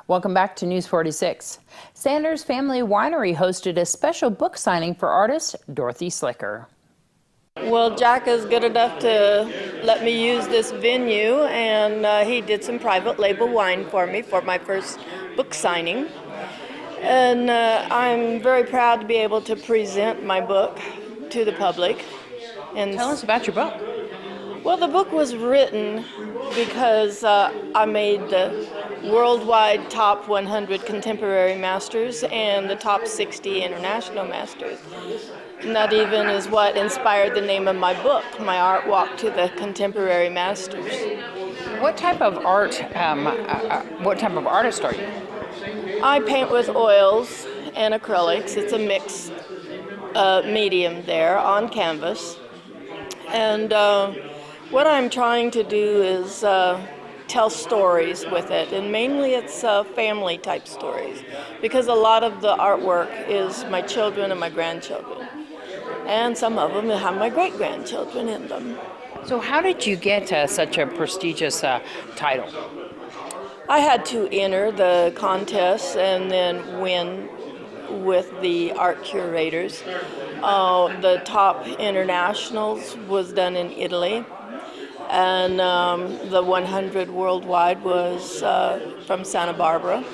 Welcome back to News 46. Sanders Family Winery hosted a special book signing for artist Dorothy Slicker. Well, Jack is good enough to let me use this venue, and he did some private label wine for me for my first book signing. And I'm very proud to be able to present my book to the public. And tell us about your book. Well, the book was written because I made the worldwide top 100 contemporary masters and the top 60 international masters. And that even is what inspired the name of my book, My Art Walk to the Contemporary Masters. What type of art, what type of artist are you? I paint with oils and acrylics. It's a mixed medium there on canvas. And what I'm trying to do is tell stories with it, and mainly it's family type stories, because a lot of the artwork is my children and my grandchildren, and some of them have my great-grandchildren in them. So how did you get such a prestigious title? I had to enter the contest and then win with the art curators. The top internationals was done in Italy, and the 100 worldwide was from Santa Barbara.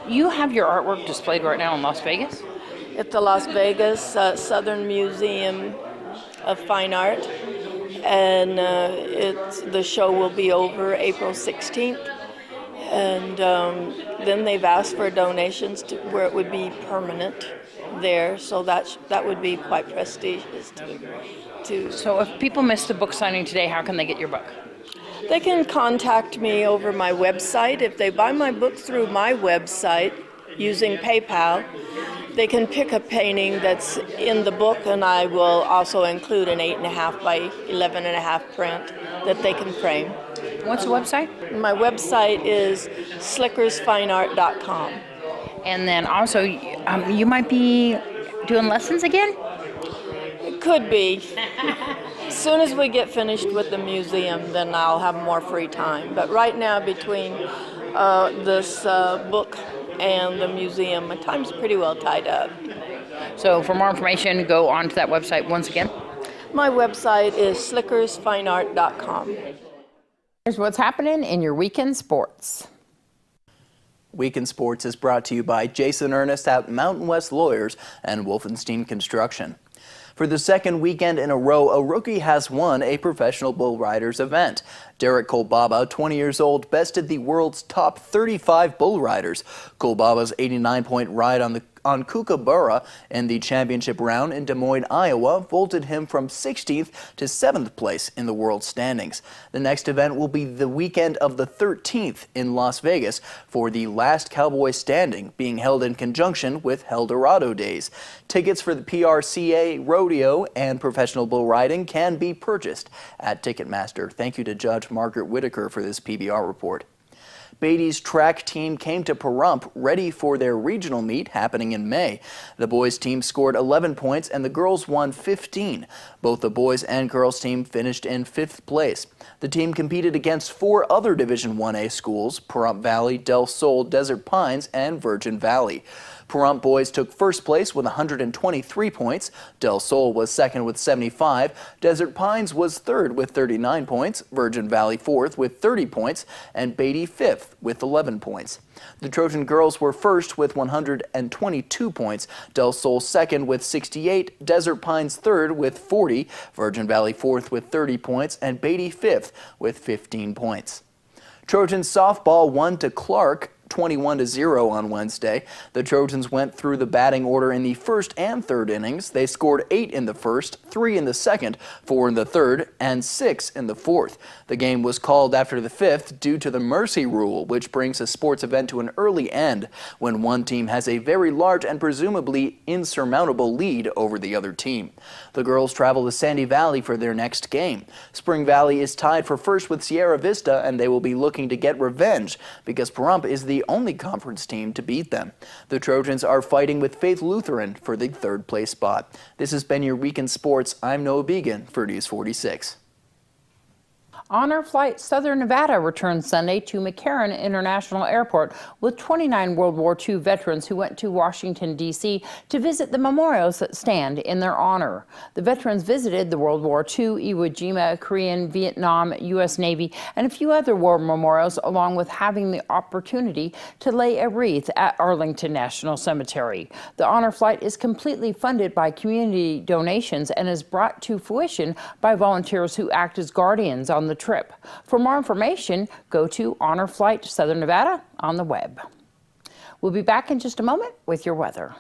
You have your artwork displayed right now in Las Vegas? At the Las Vegas Southern Museum of Fine Art, and the show will be over April 16th. And then they've asked for donations to where it would be permanent there, so that would be quite prestigious too. So if people miss the book signing today, how can they get your book? They can contact me over my website. If they buy my book through my website using PayPal, they can pick a painting that's in the book, and I will also include an 8.5 by 11.5 print that they can frame. What's the website? My website is slickersfineart.com. And then also, you might be doing lessons again? It could be. As soon as we get finished with the museum, then I'll have more free time. But right now, between this book and the museum, my time's pretty well tied up. So for more information, go on to that website once again. My website is slickersfineart.com. Here's what's happening in your weekend sports. Weekend Sports is brought to you by Jason Ernest at Mountain West Lawyers and Wolfenstein Construction. For the second weekend in a row, a rookie has won a professional bull riders event. Derek Kolbaba, 20 years old, bested the world's top 35 bull riders. Kolbaba's 89-point ride on Kookaburra in the championship round in Des Moines, Iowa, vaulted him from 16th to 7th place in the world standings. The next event will be the weekend of the 13th in Las Vegas for the last Cowboy standing, being held in conjunction with Eldorado Days. Tickets for the PRCA, rodeo, and professional bull riding can be purchased at Ticketmaster. Thank you to Judge Margaret Whitaker for this PBR report. Beatty's track team came to Pahrump ready for their regional meet happening in May. The boys team scored 11 points and the girls won 15. Both the boys and girls team finished in 5th place. The team competed against 4 other Division 1A schools: Pahrump Valley, Del Sol, Desert Pines, and Virgin Valley. Pahrump boys took first place with 123 points. Del Sol was second with 75. Desert Pines was third with 39 points. Virgin Valley fourth with 30 points. And Beatty fifth with 11 points. The Trojan girls were first with 122 points. Del Sol second with 68. Desert Pines third with 40. Virgin Valley fourth with 30 points. And Beatty fifth with 15 points. Trojan softball won to Clark 21-0 on Wednesday. The Trojans went through the batting order in the first and third innings. They scored 8 in the first, 3 in the second, 4 in the third, and 6 in the fourth. The game was called after the fifth due to the mercy rule, which brings a sports event to an early end when one team has a very large and presumably insurmountable lead over the other team. The girls travel to Sandy Valley for their next game. Spring Valley is tied for first with Sierra Vista, and they will be looking to get revenge because Pahrump is the only conference team to beat them. The Trojans are fighting with Faith Lutheran for the 3rd place spot. This has been your Weekend Sports. I'm Noah Began for News 46. Honor Flight Southern Nevada returned Sunday to McCarran International Airport with 29 World War II veterans who went to Washington, D.C. to visit the memorials that stand in their honor. The veterans visited the World War II, Iwo Jima, Korean, Vietnam, U.S. Navy, and a few other war memorials, along with having the opportunity to lay a wreath at Arlington National Cemetery. The Honor Flight is completely funded by community donations and is brought to fruition by volunteers who act as guardians on the trip. For more information, go to Honor Flight Southern Nevada on the web. We'll be back in just a moment with your weather.